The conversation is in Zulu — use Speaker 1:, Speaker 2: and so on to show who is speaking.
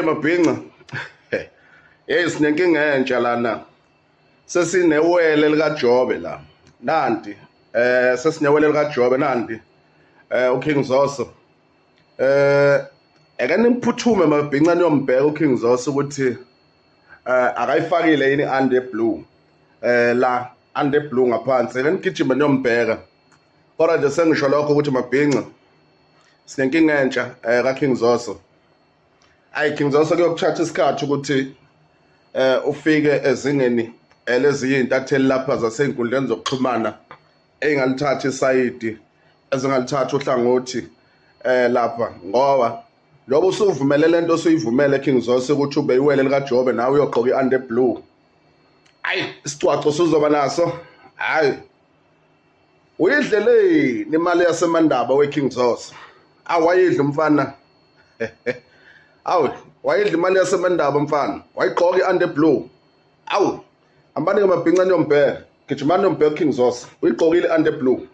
Speaker 1: Mabhinqa. Sinenkinga entsha lana. Sesinewele likaJobe la. Nanti sesinewele likaJobe nanti. uKing Zoso. Ake nimphuthume mabhinqa niyombheka uKing Zoso ukuthi akayifakile yini under blue. La under blue ngaphansi. Ake nigijime niyombheka. Kodwa nje sengisho lokho ukuthi mabhinqa sinenkinga entsha kaKing Zoso. King Zoso kuyokuthatha isikhathi ukuthi ufike ezingeni leziyintatheli lapha zasey'nkundleni zokuxhumana engalithatha isayidi ezingalithatha uhlangothi lapha ngoba njoba usuvumele lento osuyivumele King Zoso ukuthi ube iwele likaJobe nawe uyogqoka i-under blue. Isicwaco suzoba naso. Uyidlele imali yasemandaba weKing Zoso. Awayidla umfana. Wayidla imali yasemandaba mfana. Wayigqoka i-under blue. Ambani ngamabhinqa niyombheka. Gijimani niyombheka King Zoso. Uyigqokile i-under blue.